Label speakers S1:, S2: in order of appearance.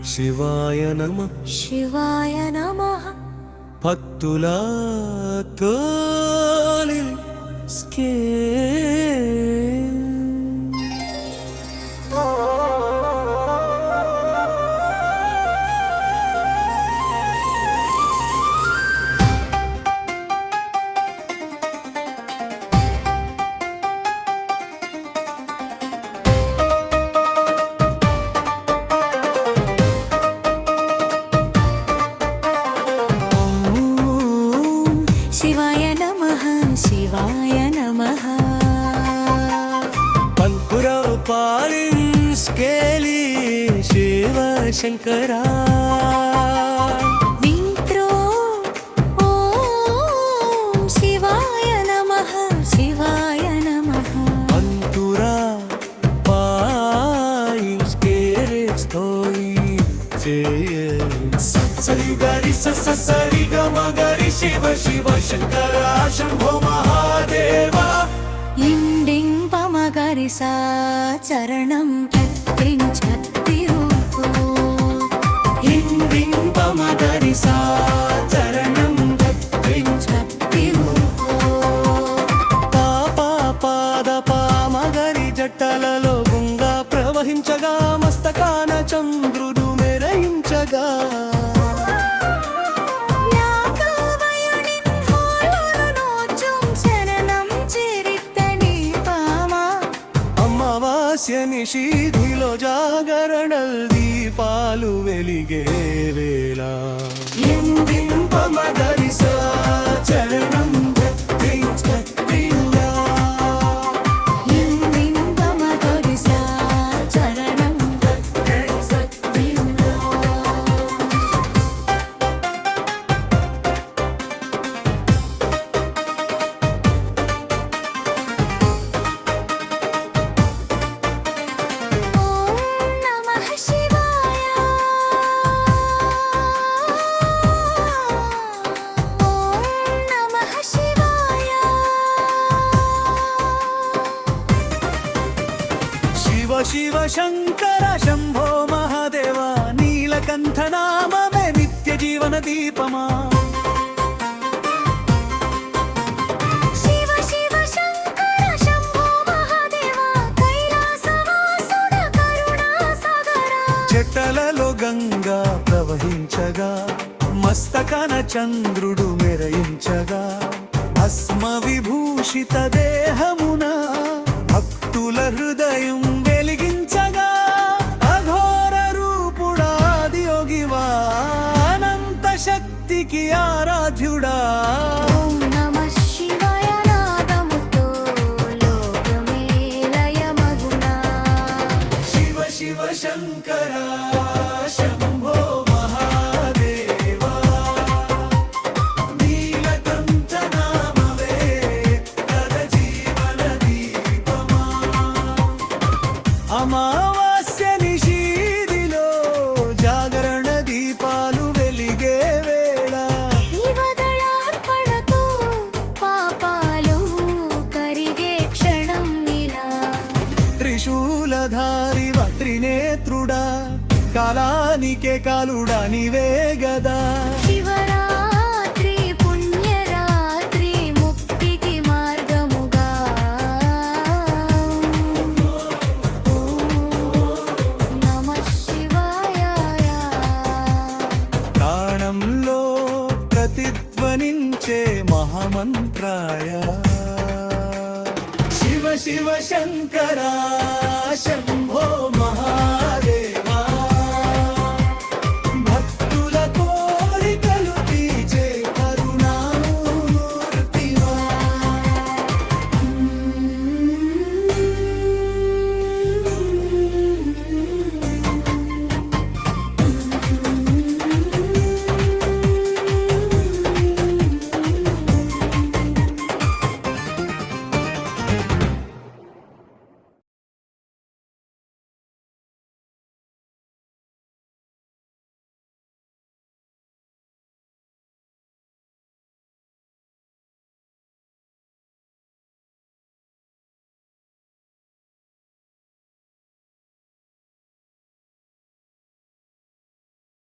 S1: శివాయ నమః
S2: శివాయ నమః
S1: భక్తుల తోలి
S2: శివాయ నమః శివాయ నమః
S1: పంకురావు పాలింస్కేలి శివ శంకరా
S2: వింట్రో ఓం శివాయ నమః శివాయ నమః
S1: పంకురా పాలింస్కేలి స్తోయి సరి గరి సరి గమ గరి శివ శివ శంకర శంభో మహాదేవా
S2: ఇండింగ్ పమగరిసా చరణం ఛత్తిరుపు
S1: ఇండింగ్ పమ గరి సా చరణం
S2: ఛత్తిరుపు
S1: పాపా పాద పామగరి జట్టలలో గుంగా ప్రవహించగా మస్తకాన చంద్రుడు మెరయించగా అమావాస్య నిషీధిలో జాగరణల్ దీపాలు వెలిగే వేళ ఎందింపమగరి సా చరణం శివ శంకర శంభో మహాదేవా నీలకంఠ నామమే నిత్య జీవన దీపమా
S2: శివ శివ శంకర శంభో మహాదేవా కైలాసవాసుడ కరుణా సాగరా
S1: చెట్టలలో గంగా ప్రవహించగా మస్తకాన చంద్రుడు మెరయించగా భస్మ విభూషిత దేహమున భక్తుల హృదయం వెలిగించగా అఘోర రూపుడాది యోగివా అనంత శక్తికి ఆరాధ్యుడా
S2: ఓం నమః శివాయ నాదముతో లోకమే లయమగునా
S1: శివ శివ శంకర శంభో మహాదేవా నీలకంఠ నామమే తద జీవన దీపమా అమావాస్య నిషీధిలో జాగరణ దీపాలు వెలిగే వేళ
S2: శివదళార్పణతో పాపాలు కరిగే క్షణం ఇలా
S1: త్రిశూలధారి త్రినేత్రుడా కాలానికే కాలుడా నీవే గదా
S2: శివరాత్రి పుణ్యరాత్రి ముక్తికి మార్గముగా నమః శివాయ
S1: ప్రాణంలో ప్రతిధ్వనించే మహామంత్రాయ శివ శివ శంకర శంభో